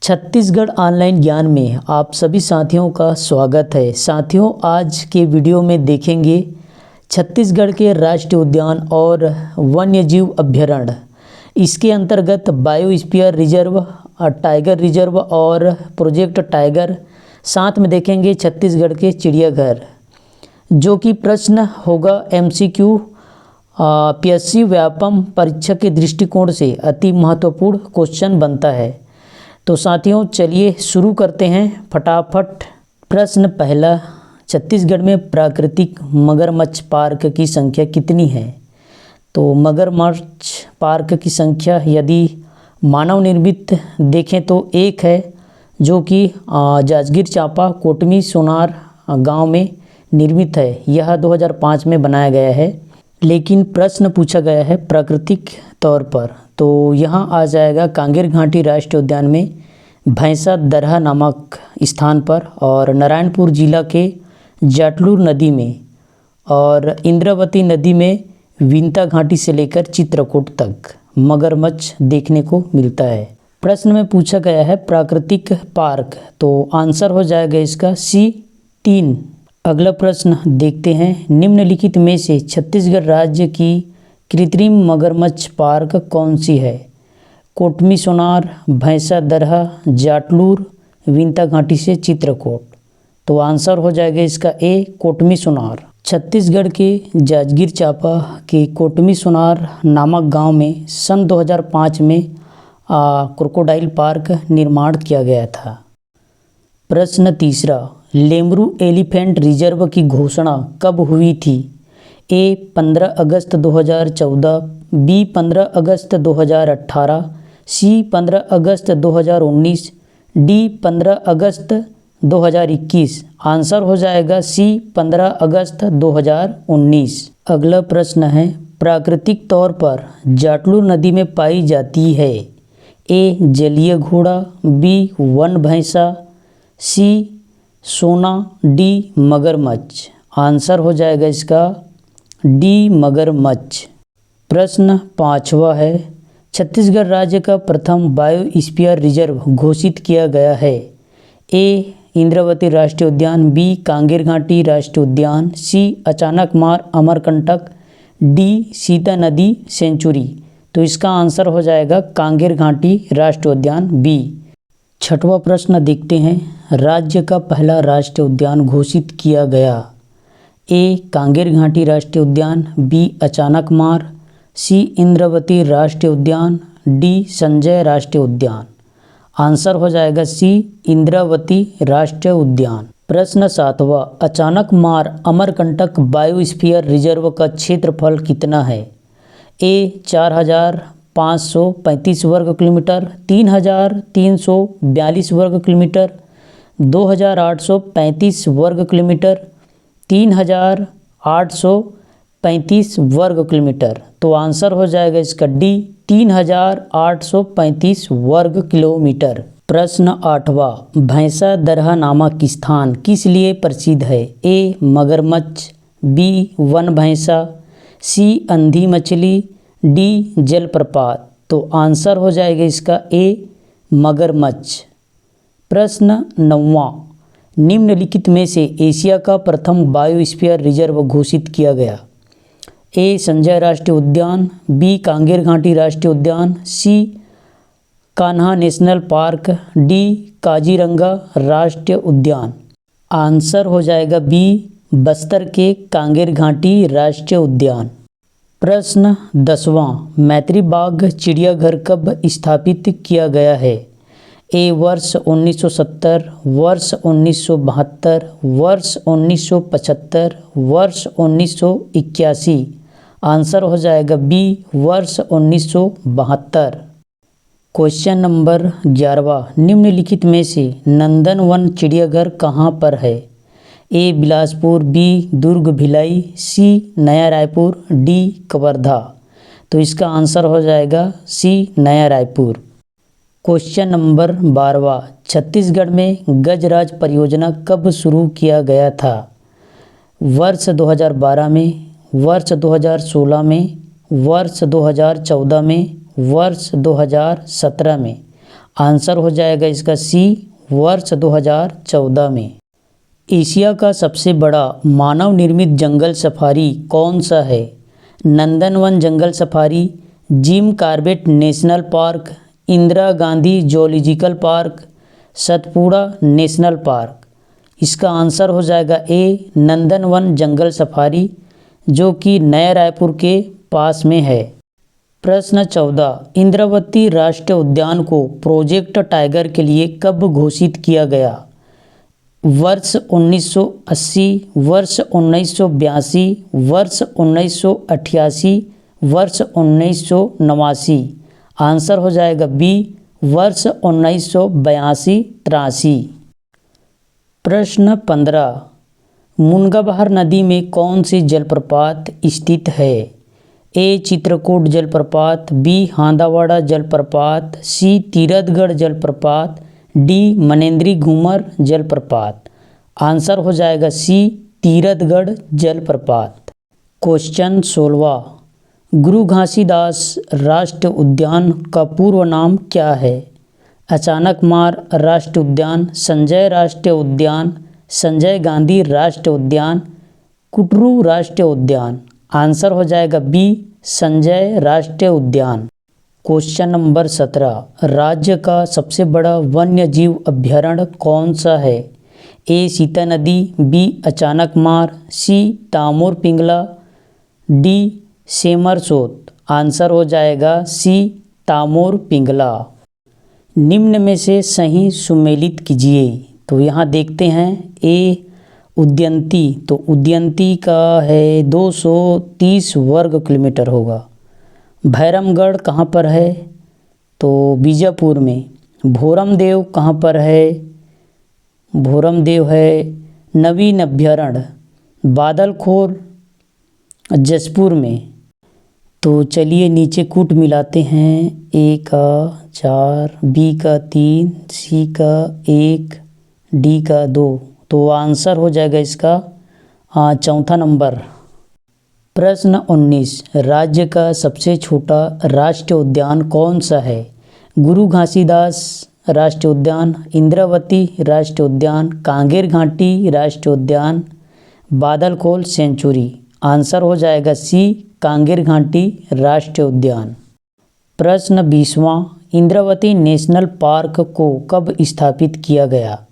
Chhattisgarh online ज्ञान में आप सभी साथियों का स्वागत है। साथियों, आज के वीडियो में देखेंगे छत्तीसगढ़ के राष्ट्रीय उद्यान और वन्यजीव अभ्यारण्य, इसके अंतर्गत बायोस्फीयर रिजर्व, टाइगर रिजर्व और प्रोजेक्ट टाइगर। साथ में देखेंगे छत्तीसगढ़ के चिड़ियाघर, जो कि प्रश्न होगा MCQ PSC व्यापम परीक्षा के दृष्टिकोण से अति महत्वपूर्ण क्वेश्चन बनता है। तो साथियों, चलिए शुरू करते हैं फटाफट। प्रश्न पहला, छत्तीसगढ़ में प्राकृतिक मगरमच्छ पार्क की संख्या कितनी है? तो मगरमच्छ पार्क की संख्या यदि मानव निर्मित देखें तो एक है, जो कि जांजगीर चांपा कोटमी सोनार गांव में निर्मित है। यह 2005 में बनाया गया है, लेकिन प्रश्न पूछा गया है प्राकृतिक तौर पर। तो यहाँ आ जाएगा कांगेर घाटी राष्ट्रीय उद्यान में भैंसा दरहा नामक स्थान पर, और नारायणपुर जिला के जाटलूर नदी में, और इंद्रावती नदी में विंता घाटी से लेकर चित्रकूट तक मगरमच्छ देखने को मिलता है। प्रश्न में पूछा गया है प्राकृतिक पार्क, तो आंसर हो जाएगा इसका C3। अगला प्रश्न देखते हैं, निम्नलिखित में से छत्तीसगढ़ राज्य की कृत्रिम मगरमच्छ पार्क कौन सी है? कोटमी सोनार, भैंसा दरहा, जाटलूर, विंता घाटी से चित्रकूट। तो आंसर हो जाएगा इसका A, कोटमी सोनार। छत्तीसगढ़ के जांजगीर चांपा के कोटमी सोनार नामक गांव में सन 2005 में क्रोकोडाइल पार्क निर्माण किया गया था। प्रश्न तीसरा, लेमरू एलिफेंट रिजर्व की घोषणा कब हुई थी? A, 15 August 2014, B, 15 August 2018, C, 15 August 2019, D, 15 August 2021। Answer हो जाएगा C, 15 अगस्त 2019। अगला प्रश्न है, प्राकृतिक तौर पर जाटलूर नदी में पाई जाती है A, जलीय घोड़ा, B, वन भैंसा, C, सोना, D, मगरमच्छ। आंसर हो जाएगा इसका D, मगरमच्छ। प्रश्न पांचवा है, छत्तीसगढ़ राज्य का प्रथम बायोस्फीयर रिजर्व घोषित किया गया है A, इंद्रावती राष्ट्रीय उद्यान, B, कांगेर घाटी राष्ट्रीय उद्यान, C, अचानकमार अमरकंटक, D, सीता नदी सेंचुरी। तो इसका आंसर हो जाएगा कांगेर घाटी राष्ट्रीय उद्यान B। छठवां प्रश्न देखते हैं, राज्य का पहला राष्ट्रीय उद्यान घोषित किया गया A, कांगेर घाटी राष्ट्रीय उद्यान, B, अचानकमार, C, इंद्रावती राष्ट्रीय उद्यान, D, संजय राष्ट्रीय उद्यान। आंसर हो जाएगा C, इंद्रावती राष्ट्रीय उद्यान। प्रश्न सातवां, अचानकमार अमरकंटक बायोस्फीयर रिजर्व का क्षेत्रफल कितना है? A, 4535 वर्ग किलोमीटर, 3342 वर्ग किलोमीटर, 2835 वर्ग किलोमीटर, 3835 वर्ग किलोमीटर। तो आंसर हो जाएगा इसका D, 3835 वर्ग किलोमीटर। प्रश्न आठवां, भैंसा दरहा नामक स्थान किस लिए प्रसिद्ध है? A, मगरमच्छ, B, वन भैंसा, C, अंधी मछली, D, जलप्रपात। तो आंसर हो जाएगा इसका A, मगरमच्छ। प्रश्न नौवां, निम्नलिखित में से एशिया का प्रथम बायोस्फीयर रिजर्व घोषित किया गया? A, संजय राष्ट्रीय उद्यान, B, कांगेर घाटी राष्ट्रीय उद्यान, C, Kanha national park, D, Kaziranga राष्ट्रीय उद्यान। आंसर हो जाएगा B, बस्तर के कांगेर घाटी राष्ट्रीय उद्यान। प्रश्न 10वां, मैत्री बाग चिड़ियाघर कब स्थापित किया गया है? A, वर्ष 1970, वर्ष 1972, वर्ष 1975, वर्ष 1981। आंसर हो जाएगा B, वर्ष 1972। क्वेश्चन नंबर 11वां, निम्नलिखित में से नंदनवन चिड़ियाघर कहाँ पर है? A, Bilaspur, B, Durg Bhilai, C, नया रायपुर, D, कवर्धा। तो इसका आंसर हो जाएगा C, नया रायपुर। क्वेश्चन नंबर 12वां, छत्तीसगढ़ में गजराज परियोजना कब शुरू किया गया था? वर्ष 2012 में, वर्ष 2016 में, वर्ष 2014 में, वर्ष 2017 में। आंसर हो जाएगा इसका सी, वर्ष 2014 में। एशिया का सबसे बड़ा मानव निर्मित जंगल सफारी कौन सा है? Nandanvan jungle safari, Jim Corbett national park, Indira Gandhi zoological park, Satpura national park. इसका आंसर हो जाएगा ए, नंदनवन जंगल सफारी, जो कि नया रायपुर के पास में है। प्रश्न 14, इंद्रावती राष्ट्रीय उद्यान को प्रोजेक्ट टाइगर के लिए कब घोषित किया गया? वर्ष 1980, वर्ष 1982, वर्ष 1988, वर्ष 1989। आंसर हो जाएगा बी, वर्ष 1982-83। प्रश्न 15, मुनगाबहर नदी में कौन सी जलप्रपात स्थित है? ए, चित्रकूट जलप्रपात, बी, हांदावाड़ा जलप्रपात, सी, तीरथगढ़ जलप्रपात, डी, मनेंद्री घूमर जलप्रपात। आंसर हो जाएगा सी, तीरथगढ़ जलप्रपात। क्वेश्चन 16, गुरु घासीदास राष्ट्रीय उद्यान का पूर्व नाम क्या है? अचानकमार राष्ट्रीय उद्यान, संजय राष्ट्रीय उद्यान, संजय गांधी राष्ट्रीय उद्यान, कुटरू राष्ट्रीय उद्यान। आंसर हो जाएगा बी, संजय राष्ट्रीय उद्यान। क्वेश्चन नंबर 17, राज्य का सबसे बड़ा वन्य जीव अभ्यारण्य कौन सा है? ए, सीता नदी, बी, अचानकमार, सी, तामोर पिंगला, डी, सेमरसोत। आंसर हो जाएगा सी, तामोर पिंगला। निम्न में से सही सुमेलित कीजिए। तो यहाँ देखते हैं ए, उदयंती, तो उदयंती का है 230 वर्ग किलोमीटर होगा। भैरमगढ़ कहाँ पर है? तो बीजापुर में। भोरमदेव कहाँ पर है? भोरमदेव है नवीन अभ्यारण्य, बादलखोर जसपुर में। तो चलिए नीचे कूट मिलाते हैं। ए का 4, बी का 3, सी का 1, डी का 2। तो आंसर हो जाएगा इसका चौथा नंबर। प्रश्न 19, राज्य का सबसे छोटा राष्ट्रीय उद्यान कौन सा है? गुरु घासीदास राष्ट्रीय उद्यान, इंद्रावती राष्ट्रीय उद्यान, कांगेर घाटी राष्ट्रीय उद्यान, बादलखोल सेंचुरी। आंसर हो जाएगा सी, कांगेर घाटी राष्ट्रीय उद्यान। प्रश्न 20वां, इंद्रावती नेशनल पार्क को कब स्थापित किया गया?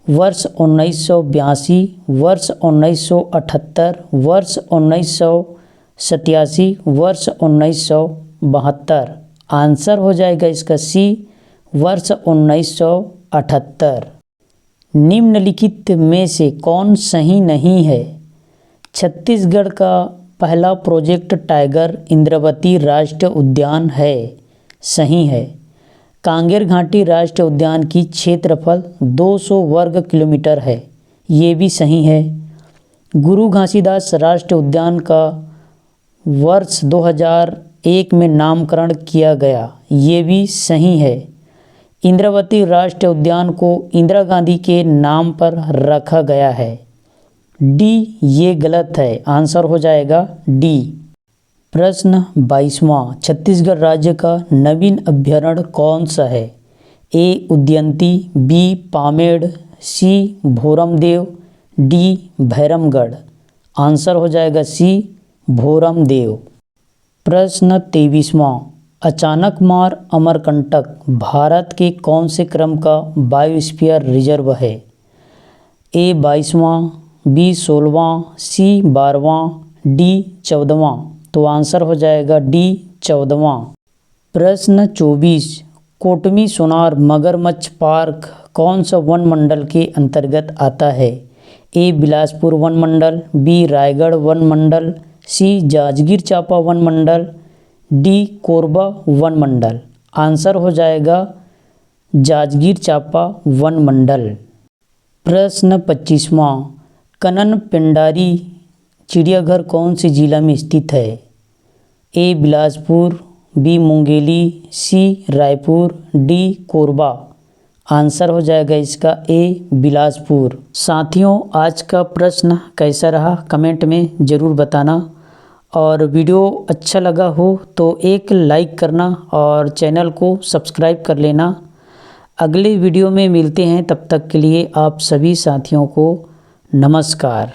वर्ष 1982, वर्ष 1978, वर्ष 1987, वर्ष 1972। आंसर हो जाएगा इसका सी, वर्ष 1978। निम्नलिखित में से कौन सही नहीं है? छत्तीसगढ़ का पहला प्रोजेक्ट टाइगर इंद्रावती राष्ट्रीय उद्यान है, सही है। कांगेर घाटी राष्ट्रीय उद्यान की क्षेत्रफल 200 वर्ग किलोमीटर है, ये भी सही है। गुरु घासीदास राष्ट्रीय उद्यान का वर्ष 2001 में नामकरण किया गया, ये भी सही है। इंद्रावती राष्ट्रीय उद्यान को इंदिरा गांधी के नाम पर रखा गया है। डी, ये गलत है, आंसर हो जाएगा डी। प्रश्न 22वां, छत्तीसगढ़ राज्य का नवीन अभ्यारण्य कौन सा है? ए, उदयंती, बी, पामेड़, सी, भोरमदेव, डी, भैरमगढ़। आंसर हो जाएगा सी, भोरमदेव। प्रश्न 23वां, अचानकमार अमरकंटक भारत के कौन से क्रम का बायोस्फीयर रिजर्व है? ए, 22वां, बी, 16वां, सी, 12वां, डी, 14वां। तो आंसर हो जाएगा डी, 14वां। प्रश्न 24, कोटमी सोनार मगरमच्छ पार्क कौन सा वन मंडल के अंतर्गत आता है? ए, बिलासपुर वन मंडल, बी, रायगढ़ वन मंडल, सी, जांजगीर चांपा वन मंडल, डी, कोरबा वन मंडल। आंसर हो जाएगा जांजगीर चांपा वन मंडल। प्रश्न 25वां, कनन पेंडारी चिड़ियाघर कौन से जिला में स्थित है? ए, बिलासपुर, बी, मुंगेली, सी, रायपुर, डी, कोरबा। आंसर हो जाएगा इसका ए, बिलासपुर। साथियों, आज का प्रश्न कैसा रहा कमेंट में ज़रूर बताना, और वीडियो अच्छा लगा हो तो एक लाइक करना और चैनल को सब्सक्राइब कर लेना। अगले वीडियो में मिलते हैं, तब तक के लिए आप सभी साथियों को नमस्कार।